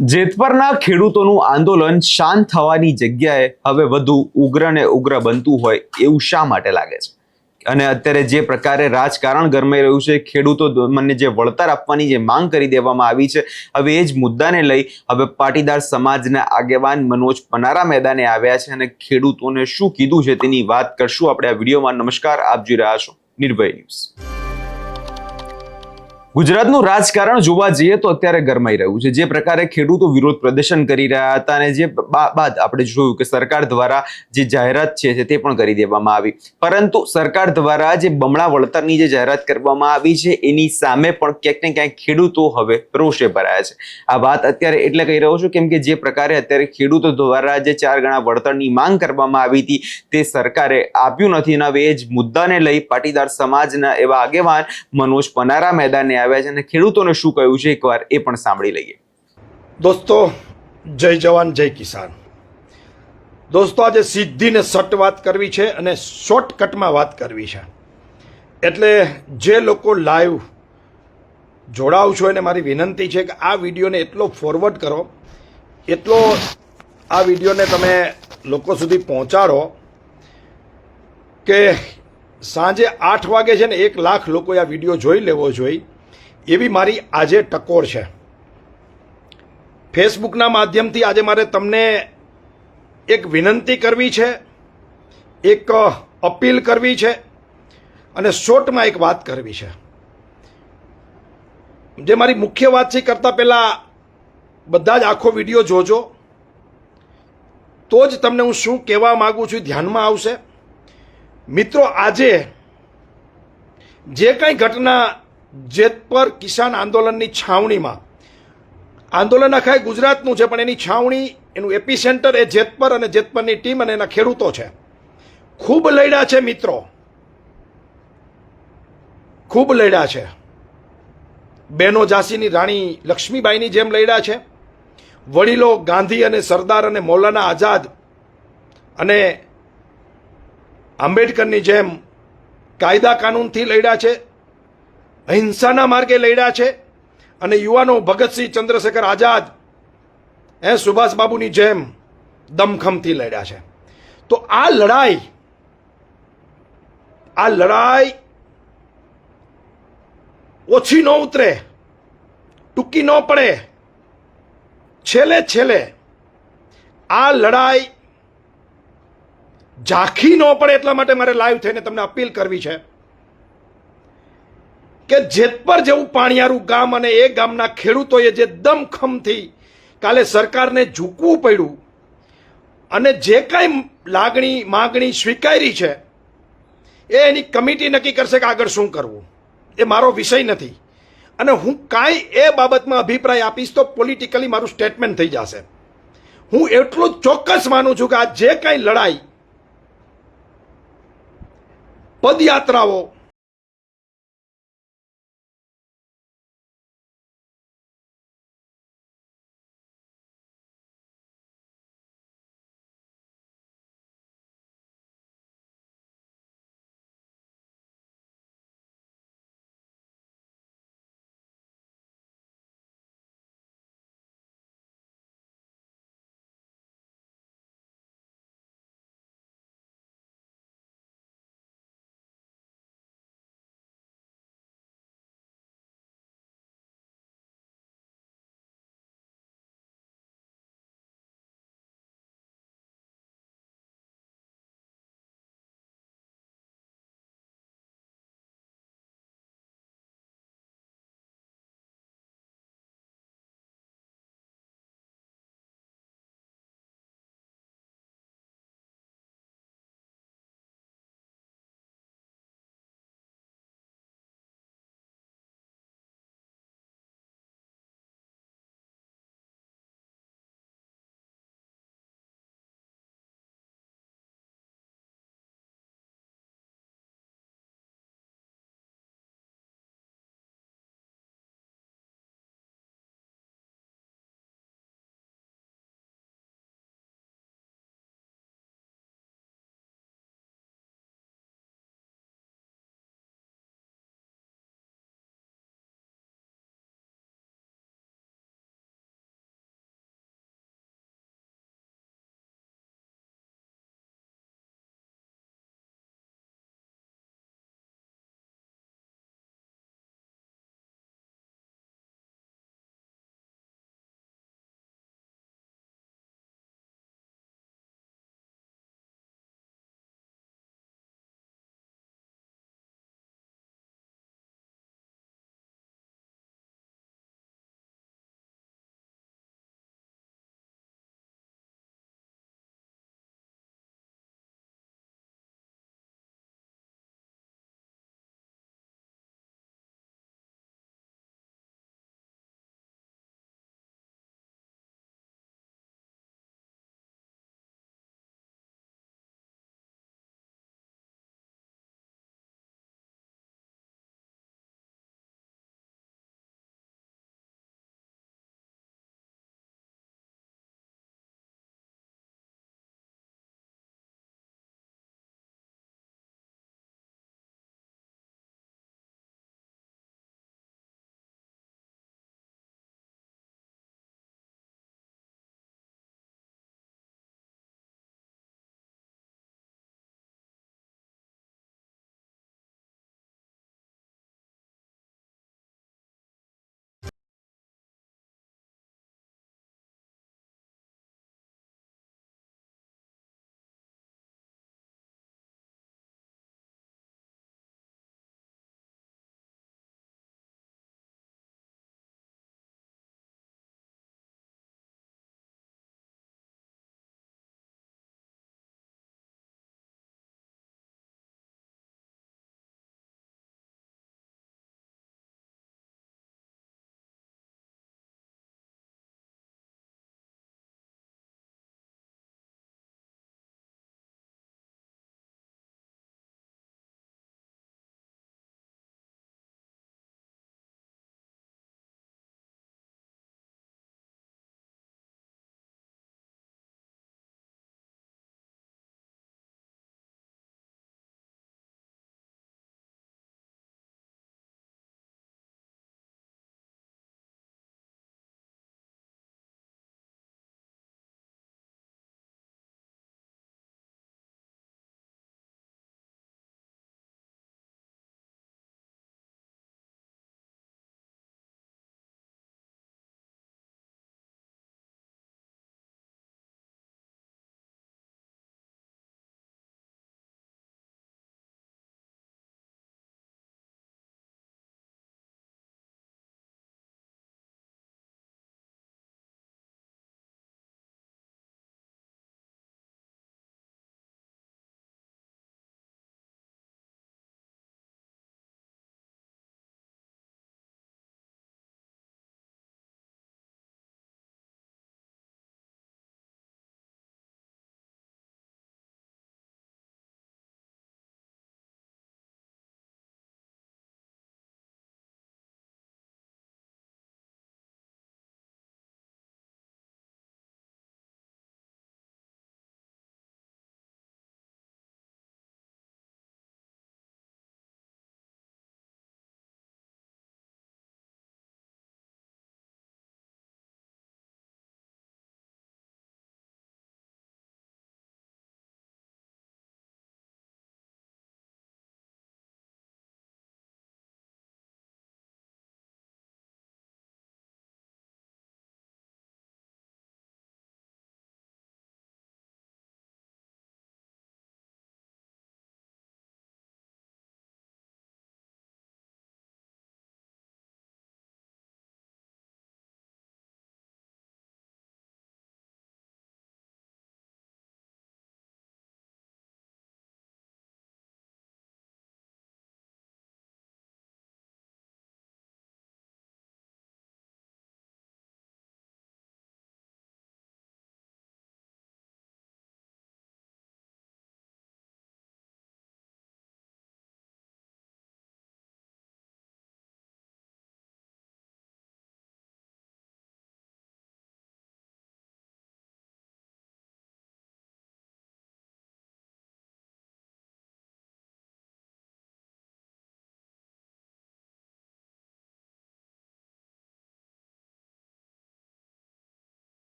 જેતપરના ખેડૂતોનું આંદોલન શાંત થવાની જગ્યાએ હવે વધુ ઉગ્ર ને ઉગ્ર બનતું હોય એવું શા માટે લાગે છે? અને અત્યારે જે પ્રકારે રાજકારણ ગરમાઈ રહ્યું છે, ખેડૂતો મને જે વળતર આપવાની જે માંગ કરી દેવામાં આવી છે, હવે એ જ મુદ્દાને લઈ હવે પાટીદાર સમાજના આગેવાન મનોજ પનારા મેદાને આવ્યા છે અને ખેડૂતોને શું કીધું છે તેની વાત કરશું આપણે આ વિડીયોમાં. નમસ્કાર, આપ જોઈ રહ્યા છો નિર્ભય ન્યૂઝ. ગુજરાતનું રાજકારણ જોવા જઈએ તો અત્યારે ગરમાઈ રહ્યું છે. જે પ્રકારે ખેડૂતો વિરોધ પ્રદર્શન કરી રહ્યા હતા અને જે બાદ આપણે જોયું કે સરકાર દ્વારા જે જાહેરાત છે તે પણ કરી દેવામાં આવી, પરંતુ સરકાર દ્વારા જે બમણા વળતરની જે જાહેરાત કરવામાં આવી છે એની સામે પણ ક્યાંક ને ક્યાંક ખેડૂતો હવે રોષે ભરાયા છે. આ વાત અત્યારે એટલે કહી રહ્યો છું કેમ કે જે પ્રકારે અત્યારે ખેડૂતો દ્વારા જે 4 ગણા વળતરની માંગ કરવામાં આવી હતી તે સરકારે આપ્યું નથી અને હવે એ જ મુદ્દાને લઈ પાટીદાર સમાજના એવા આગેવાન મનોજ પનારા મેદાને આવ્યા છે અને ખેડૂતોને શું કહ્યું છે એકવાર એ પણ સાંભળી લઈએ. દોસ્તો, જય જવાન જય કિસાન. દોસ્તો, આજે સીધી ને સટ વાત કરવી છે અને શોર્ટકટમાં વાત કરવી છે. એટલે જે લોકો લાઈવ જોડાવ છો એને મારી વિનંતી છે કે આ વિડીયોને એટલો ફોરવર્ડ કરો, એટલો આ વિડીયોને તમે લોકો સુધી પહોંચાડો કે સાંજે 8 વાગે છે ને 1 લાખ લોકોએ આ વિડીયો જોઈ લેવો જોઈએ એવી મારી આજે ટકોર છે. ફેસબુકના માધ્યમથી આજે મારે તમને એક વિનંતી કરવી છે, એક અપીલ કરવી છે અને શોર્ટમાં એક વાત કરવી છે. જે મારી મુખ્ય વાત છે કરતાં પહેલાં બધા જ આખો વિડીયો જોજો, તો જ તમને હું શું કહેવા માગું છું ધ્યાનમાં આવશે. મિત્રો, આજે જે કંઈ ઘટના જેતપર કિસાન આંદોલનની છાવણીમાં, આંદોલન આખા ગુજરાતનું છે પણ એની છાવણી, એનું એપિસેન્ટર એ જેતપર અને જેતપરની ટીમ અને એના ખેડૂતો છે. ખૂબ લડ્યા છે મિત્રો, ખૂબ લડ્યા છે. બહેનો ઝાંસીની રાણી લક્ષ્મીબાઈની જેમ લડ્યા છે. વડીલો ગાંધી અને સરદાર અને મૌલાના આઝાદ અને આંબેડકરની જેમ કાયદા કાનૂનથી લડ્યા છે. અહિંસાના માર્ગે લડ્યા છે. અને યુવાનો ભગતસિંહ, ચંદ્રશેખર આઝાદ, સુભાષબાબુની જેમ દમખમથી લડ્યા છે. તો આ લડાઈ ઓછી ન ઉતરે, ટૂંકી ન પડે, છેલ્લે આ લડાઈ ઝાંખી ન પડે એટલા માટે મારે લાઈવ થઈને તમને અપીલ કરવી છે કે જેતપર જેવું પાણિયારું ગામ અને એ ગામના ખેડૂતોએ જે દમખમથી કાલે સરકારને ઝૂકવું પડ્યું અને જે કાંઈ માગણી સ્વીકારી છે એ એની કમિટી નક્કી કરશે કે આગળ શું કરવું. એ મારો વિષય નથી અને હું કાંઈ એ બાબતમાં અભિપ્રાય આપીશ તો પોલિટિકલી મારું સ્ટેટમેન્ટ થઈ જશે. હું એટલું જ ચોક્કસ માનું છું કે આ જે કાંઈ લડાઈ, પદયાત્રાઓ,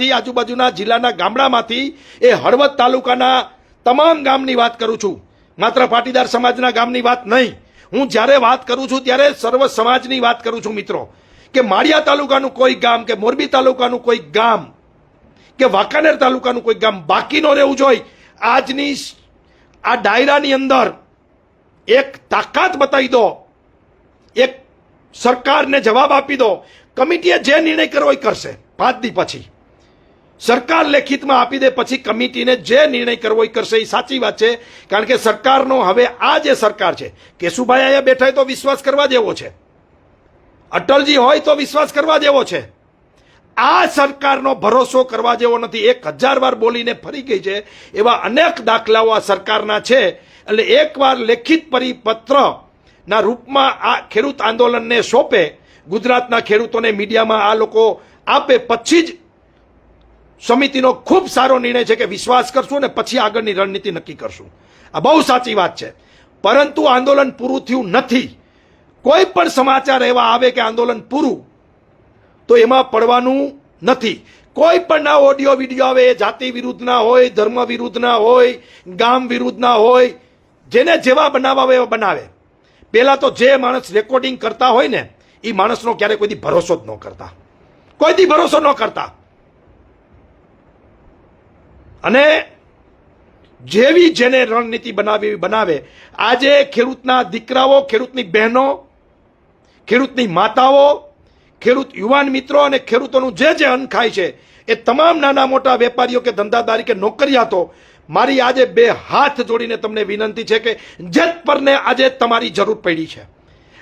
અમદાવાદથી આજુબાજુના જિલ્લાના ગામડામાંથી એ હળવદ તાલુકાના તમામ ગામની વાત કરું છું, માત્ર પાટીદાર સમાજના ગામની વાત નહીં. હું જ્યારે વાત કરું છું ત્યારે સર્વ સમાજની વાત કરું છું મિત્રો, કે માળિયા તાલુકાનું કોઈ ગામ, કે મોરબી તાલુકાનું કોઈ ગામ, કે વાંકાનેર તાલુકાનું કોઈ ગામ બાકી ન રહેવું જોઈએ. આજની આ ડાયરાની અંદર એક તાકાત બતાવી દો, એક સરકારને જવાબ આપી દો. કમિટીએ જે નિર્ણય કરવો એ કરશે 5 દી પછી. સરકાર લેખિતમાં આપી દે પછી કમિટીને જે નિર્ણય કરવો એ કરશે, એ સાચી વાત છે. કારણ કે સરકારનો હવે આ જે સરકાર છે, કેશુભાઈ અહીંયા બેઠા હોય તો વિશ્વાસ કરવા જેવો છે, અટલજી હોય તો વિશ્વાસ કરવા જેવો છે. આ સરકારનો ભરોસો કરવા જેવો નથી. 1000 વાર બોલીને ફરી ગઈ છે એવા અનેક દાખલાઓ આ સરકારના છે. એટલે એકવાર લેખિત પરિપત્રના રૂપમાં આ ખેડૂત આંદોલનને સોંપે, ગુજરાતના ખેડૂતોને મીડિયામાં આ લોકો આપે, પછી જ સમિતિનો ખૂબ સારો નિર્ણય છે કે વિશ્વાસ કરશું ને પછી આગળની રણનીતિ નક્કી કરશું. આ બહુ સાચી વાત છે. પરંતુ આંદોલન પૂરું થયું નથી. કોઈ પણ સમાચાર એવા આવે કે આંદોલન પૂરું, તો એમાં પડવાનું નથી. કોઈ પણ ના ઓડિયો વિડીયો આવે એ જાતિ વિરુદ્ધના હોય, ધર્મ વિરુદ્ધના હોય, ગામ વિરુદ્ધના હોય, જેને જેવા બનાવવા હોય એવા બનાવે. પહેલા તો જે માણસ રેકોર્ડિંગ કરતા હોય ને એ માણસનો ક્યારે કોઈથી ભરોસો જ ન કરતા, કોઈથી ભરોસો ન કરતા. અને જેવી જેને રણનીતિ બનાવી બનાવે. આજે ખેડૂતના દીકરાઓ, ખેડૂતની બહેનો, ખેડૂતની માતાઓ, ખેડૂત યુવાન મિત્રો અને ખેડૂતોનું જે અન્ન ખાય છે એ તમામ નાના મોટા વેપારીઓ કે ધંધાદારી કે નોકરિયાતો, મારી આજે 2 હાથ જોડીને તમને વિનંતી છે કે જેતપરને આજે તમારી જરૂર પડી છે,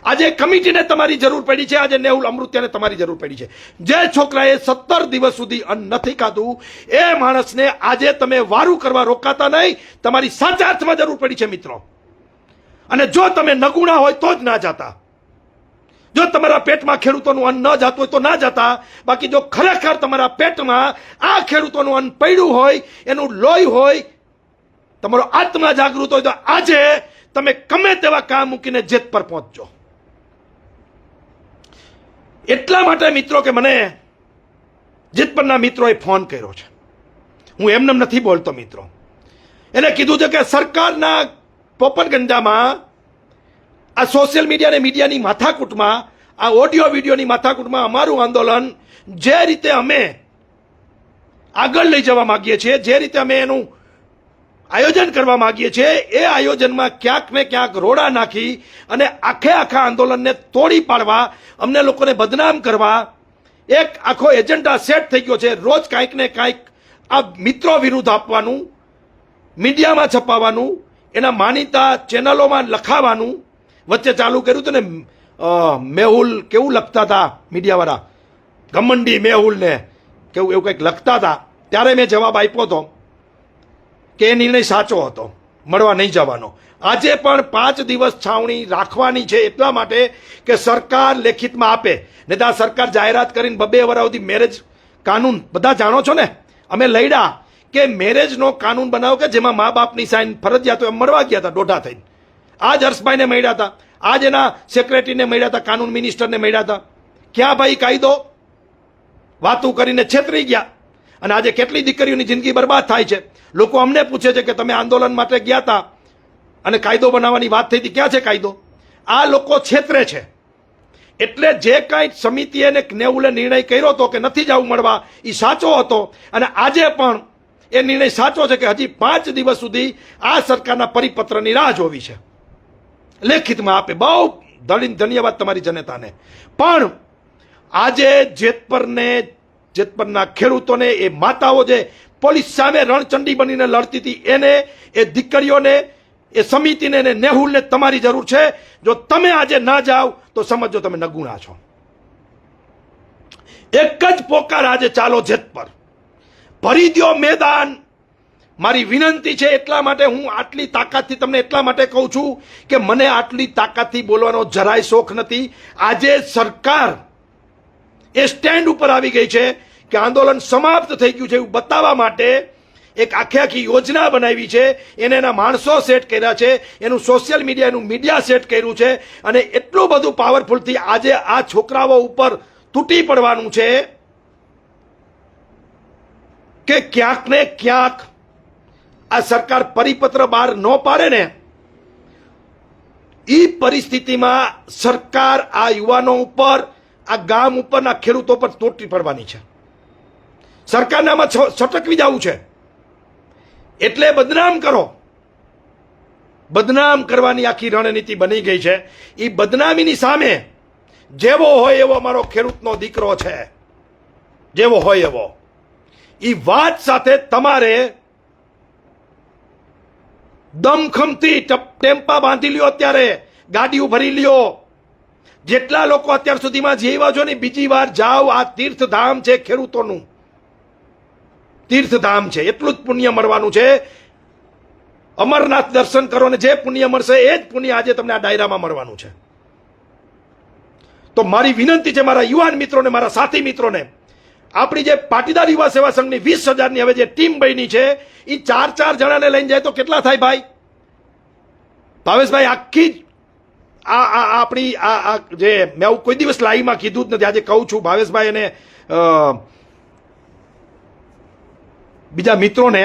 આજે કમિટીને તમારી જરૂર પડી છે, આજે નેહુલ અમૃત્યાને તમારી જરૂર પડી છે. જે છોકરાએ 17 દિવસ સુધી અન્ન નથી ખાધું એ માણસને આજે તમે વારું કરવા રોકાતા નહીં. તમારી સાચા અર્થમાં જરૂર પડી છે મિત્રો. અને જો તમે નગુણા હોય તો જ ના જાતા, જો તમારા પેટમાં ખેડૂતોનું અન્ન ન જાતું હોય તો ના જતા. બાકી જો ખરેખર તમારા પેટમાં આ ખેડૂતોનું અન્ન પડ્યું હોય, એનું લોહી હોય, તમારો આત્મા જાગૃત હોય, તો આજે તમે ગમે તેવા કામ મૂકીને જેત પર પહોંચજો. એટલા માટે મિત્રો કે મને જેતપરના મિત્રોએ ફોન કર્યો છે. હું એમને નથી બોલતો મિત્રો. એને કીધું છે કે સરકારના પોપનગંજામાં આ સોશિયલ મીડિયા અને મીડિયાની માથાકૂટમાં, આ ઓડિયો વિડીયોની માથાકૂટમાં અમારું આંદોલન જે રીતે અમે આગળ લઈ જવા માંગીએ છીએ, જે રીતે અમે એનું આયોજન કરવા માંગીએ છીએ, એ આયોજનમાં ક્યાંક ને ક્યાંક રોડા નાખી અને આખા આંદોલનને તોડી પાડવા, અમને લોકોને બદનામ કરવા એક આખો એજન્ડા સેટ થઈ ગયો છે. રોજ કાંઈક ને કાંઈક આ મિત્રો વિરુદ્ધ આપવાનું, મીડિયામાં છપાવવાનું, એના માનીતા ચેનલોમાં લખાવાનું. વચ્ચે ચાલુ કર્યું હતું ને, મેહુલ કેવું લખતા હતા મીડિયાવાળા, ઘમંડી મેહુલ ને કેવું એવું કંઈક લખતા હતા. ત્યારે મેં જવાબ આપ્યો હતો કે એ નિર્ણય સાચો હતો, મળવા નહીં જવાનો. આજે પણ 5 દિવસ છાવણી રાખવાની છે એટલા માટે કે સરકાર લેખિતમાં આપે. નહીં તો આ સરકાર જાહેરાત કરીને 2 વર્ષ સુધી મેરેજ કાનૂન, બધા જાણો છો ને, અમે લડ્યા કે મેરેજનો કાનૂન બનાવો કે જેમાં મા બાપની સાઈન ફરજિયાત હોય. મળવા ગયા હતા દોઢા થઈને. આજ હર્ષભાઈને મળ્યા હતા, આજ એના સેક્રેટરીને મળ્યા હતા, કાનૂન મિનિસ્ટરને મળ્યા હતા. ક્યાં ભાઈ કાયદો? વાતું કરીને છેતરી ગયા. અને આજે કેટલી દીકરીઓની જિંદગી બરબાદ થાય છે. લોકો અમને પૂછે છે કે તમે આંદોલન માટે ગયા હતા અને કાયદો બનાવવાની વાત થઈ હતી, ક્યાં છે કાયદો? આ લોકો છેતરે છે. એટલે જે કાંઈ સમિતિએ ને નેહુલે નિર્ણય કર્યો હતો કે નથી જવું મળવા, એ સાચો હતો. અને આજે પણ એ નિર્ણય સાચો છે કે હજી 5 દિવસ સુધી આ સરકારના પરિપત્રની રાહ જોવી છે. લેખિતમાં આપે. બહુ ધન્યવાદ તમારી જનતાને. પણ આજે જેતપરના ખેડૂતોને, એ માતાઓ જે પોલીસ સામે રણચંડી બનીને લડતી હતી, એને, એ દીકરીઓને, એ સમિતિને ને નેહુલને તમારી જરૂર છે. જો તમે આજે ના જાઓ તો સમજો તમે નગુણા છો. એક જ પોકાર આજે ચાલો જેતપર, ભરી દ્યો મેદાન. મારી વિનંતી છે. એટલા માટે હું આટલી તાકાતથી તમને એટલા માટે કહું છું કે મને આટલી તાકાતથી બોલવાનો જરાય શોખ નથી. આજે સરકાર એ સ્ટેન્ડ ઉપર આવી ગઈ છે કે આંદોલન સમાપ્ત થઈ ગયું છે એવું બતાવવા માટે એક આખી યોજના બનાવી છે. એને એના માણસો સેટ કર્યા છે, એનું સોશિયલ મીડિયા, એનું મીડિયા સેટ કર્યું છે. અને એટલું બધું પાવરફુલથી આજે આ છોકરાઓ ઉપર તૂટી પડવાનું છે કે ક્યાંક ને ક્યાંક આ સરકાર પરિપત્ર બહાર ન પાડે ને એ પરિસ્થિતિમાં સરકાર આ યુવાનો ઉપર, આ ગામ ઉપરના ખેડૂતો પર તૂટી પડવાની છે. સરકારને આમાં છટકવી જવું છે. એટલે બદનામ કરો, બદનામ કરવાની આખી રણનીતિ બની ગઈ છે. એ બદનામીની સામે જેવો હોય એવો મારો ખેડૂતનો દીકરો છે, જેવો હોય એવો, એ વાત સાથે તમારે દમખમથી ટેમ્પા બાંધી લ્યો, અત્યારે ગાડીઓ ભરી લ્યો. જેટલા લોકો અત્યાર સુધીમાં જીવ્યા છો ને, બીજી વાર જાઓ. આ તીર્થધામ છે, ખેડૂતોનું તીર્થધામ છે. એટલું જ પુણ્ય મળવાનું છે. અમરનાથ દર્શન કરો ને જે પુણ્ય મળશે એ જ પુણ્ય આજે તમને આ ડાયરામાં મળવાનું છે. તો મારી વિનંતી છે મારા યુવાન મિત્રોને, મારા સાથી મિત્રોને, આપણી જે પાટીદાર યુવા સેવા સંઘની 20,000ની હવે જે ટીમ બની છે, એ 4-4 જણાને લઈને જાય તો કેટલા થાય ભાઈ? ભાવેશભાઈ, આખી આપણી જે મેં આવું કોઈ દિવસ લાઈવમાં કીધું જ નથી, આજે કહું છું ભાવેશભાઈ અને બીજા મિત્રોને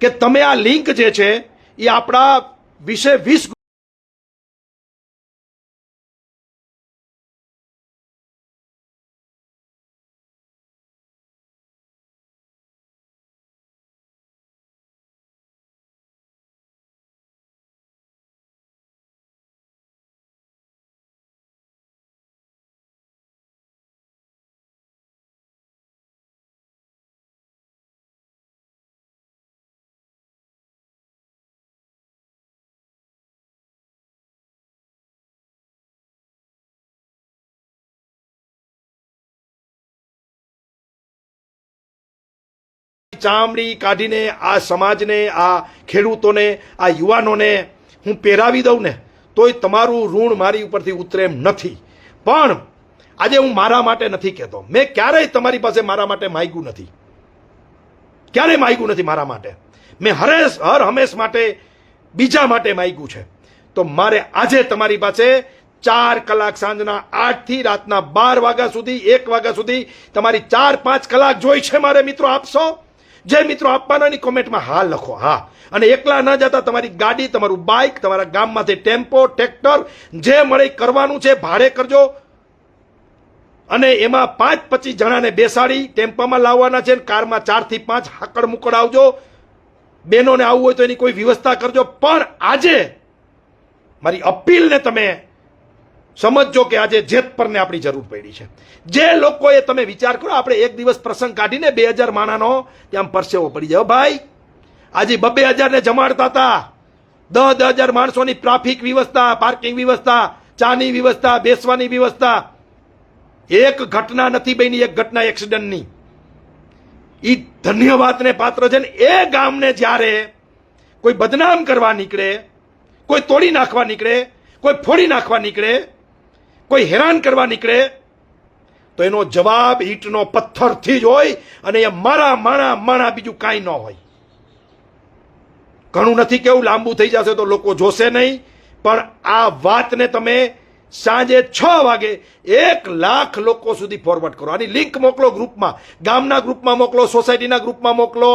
કે તમે આ લિંક જે છે એ આપણા વિશે 20ચામડી કાઢીને આ સમાજને, આ ખેડૂતોને, આ યુવાનોને હું પહેરાવી દઉં ને તોય તમારું ઋણ મારી ઉપરથી ઉતરે એમ નથી. પણ આજે હું મારા માટે નથી કહેતો. મેં ક્યારેય તમારી પાસે મારા માટે માંગ્યું નથી, ક્યારેય માંગ્યું નથી મારા માટે. મેં હર હંમેશ માટે બીજા માટે માંગ્યું છે. તો મારે આજે તમારી પાસે 4 કલાક સાંજના 8 થી રાતના 12 વાગ્યા સુધી, 1 વાગ્યા સુધી તમારી 4-5 કલાક જોઈ છે મારે. મિત્રો આપશો? જે મિત્રો આપવાના ની કોમેન્ટમાં હા લખો. હા. અને એકલા ન જતા તમારી ગાડી, તમારું બાઇક, તમારા ગામમાંથી ટેમ્પો, ટ્રેક્ટર જે મળે કરવાનું છે, ભાડે કરજો. અને એમાં 5-25 જણાને બેસાડી ટેમ્પામાં લાવવાના છે. કારમાં 4 થી 5 હાકડ મુકડ આવજો. બહેનોને આવવું હોય તો એની કોઈ વ્યવસ્થા કરજો. પણ આજે મારી અપીલને તમે સમજો કે આજે જેતપરને આપણી જરૂર પડી છે. જે લોકોએ તમે વિચાર કરો, આપણે એક દિવસ પ્રસંગ કાઢીને 2000 માણાનો ત્યાં પરસેવો પડી જાય ભાઈ. આજે 2,000 ને જમાડતા હતા. 10,000 માણસોની ટ્રાફિક વ્યવસ્થા, પાર્કિંગ વ્યવસ્થા, ચાની વ્યવસ્થા, બેસવાની વ્યવસ્થા. એક ઘટના નથી બની, એક ઘટના એક્સિડન્ટની. એ ધન્યવાદને પાત્ર છે ને. એ ગામને જ્યારે કોઈ બદનામ કરવા નીકળે, કોઈ તોડી નાખવા નીકળે, કોઈ ફોડી નાખવા નીકળે, કોઈ હેરાન કરવા નીકળે, તો એનો જવાબ ઈંટનો પથ્થરથી જ હોય. અને એ મારા માણા બીજું કાંઈ ન હોય. ઘણું નથી કેવું, લાંબુ થઈ જશે તો લોકો જોશે નહીં. પણ આ વાતને તમે સાંજે 6 વાગે 1 લાખ લોકો સુધી ફોરવર્ડ કરો. આની લિંક મોકલો ગ્રુપમાં, ગામના ગ્રુપમાં મોકલો, સોસાયટીના ગ્રુપમાં મોકલો,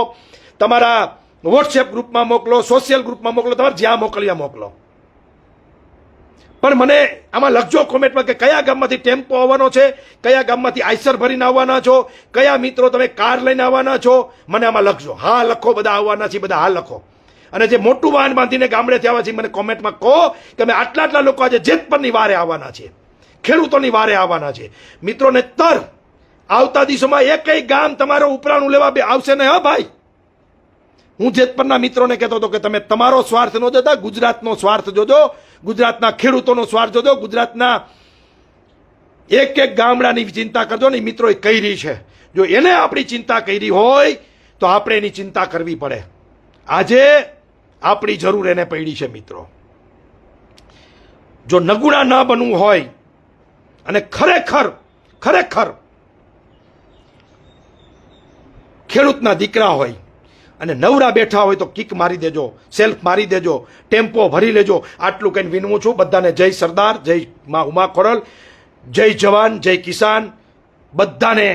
તમારા વોટ્સએપ ગ્રુપમાં મોકલો, સોશિયલ ગ્રુપમાં મોકલો, તમારે જ્યાં મોકલ્યા મોકલો. પણ મને આમાં લખજો કોમેન્ટમાં કે કયા ગામમાંથી ટેમ્પો આવવાનો છે, કયા ગામમાંથી આઈસર ભરીને આવવાના છો, કયા મિત્રો તમે કાર લઈને આવવાના છો. મને આમાં લખજો. હા લખો, બધા આવવાના છે, બધા હા લખો. અને જે મોટું વાહન બાંધીને ગામડેથી આવ્યા છે મને કોમેન્ટમાં કહો કે અમે આટલા લોકો આજે જેતપરની વારે આવવાના છે, ખેડૂતોની વારે આવવાના છે. મિત્રોને આવતા દિવસોમાં એકય ગામ તમારો ઉપરાણું લેવા આવશે ને. હા ભાઈ, હું જેતપરના મિત્રોને કહેતો હતો કે તમે તમારો સ્વાર્થ ન જોતા, ગુજરાતનો સ્વાર્થ જોજો, ગુજરાતના ખેડૂતોનો સ્વાર્થ જોજો, ગુજરાતના એક ગામડાની ચિંતા કરજો ને. મિત્રો કરી છે, જો એને આપણી ચિંતા કરી હોય તો આપણે એની ચિંતા કરવી પડે. આજે આપણી જરૂર એને પડી છે. મિત્રો, જો નગુણા ન બનવું હોય અને ખરેખર ખેડૂતના દીકરા હોય અને નવરા બેઠા હોય તો કિક મારી દેજો, સેલ્ફ મારી દેજો, ટેમ્પો ભરી લેજો. આટલું કહીને વિનવું છું. બધાને જય સરદાર, જય મા ઉમા ખોરલ, જય જવાન, જય કિસાન. બધાને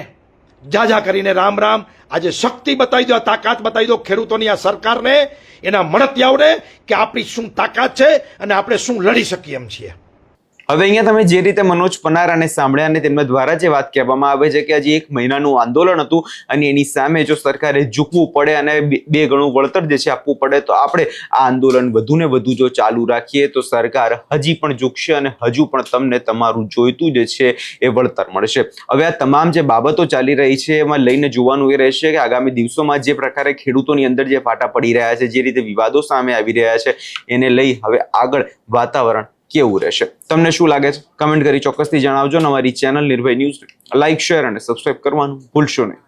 જાજા કરીને રામ રામ. આજે શક્તિ બતાવી દો, તાકાત બતાવી દો ખેડૂતોની આ સરકારને, એના મળતિયાઓને કે આપણી શું તાકાત છે અને આપણે શું લડી શકીએ એમ છીએ. હવે અહીંયા તમે જે રીતે મનોજ પનારાને સાંભળ્યા અને તેમના દ્વારા જે વાત કહેવામાં આવે છે કે હજી 1 મહિનાનું આંદોલન હતું અને એની સામે જો સરકારે ઝૂકવું પડે અને બે ગણું વળતર જે છે આપવું પડે તો આપણે આ આંદોલન વધુ ને વધુ જો ચાલુ રાખીએ તો સરકાર હજી પણ ઝૂકશે અને હજુ પણ તમને તમારું જોઈતું જે છે એ વળતર મળશે. હવે આ તમામ જે બાબતો ચાલી રહી છે એમાં લઈને જોવાનું એ રહેશે કે આગામી દિવસોમાં જે પ્રકારે ખેડૂતોની અંદર જે ફાટા પડી રહ્યા છે, જે રીતે વિવાદો સામે આવી રહ્યા છે, એને લઈ હવે આગળ વાતાવરણ કેવું રહેશે. તમને શું લાગે છે? કમેન્ટ કરી ચોક્કસથી જણાવજો. અમારી ચેનલ નિર્ભય ન્યૂઝ લાઈક, શેર અને સબસ્ક્રાઇબ કરવાનું ભૂલશો નહીં.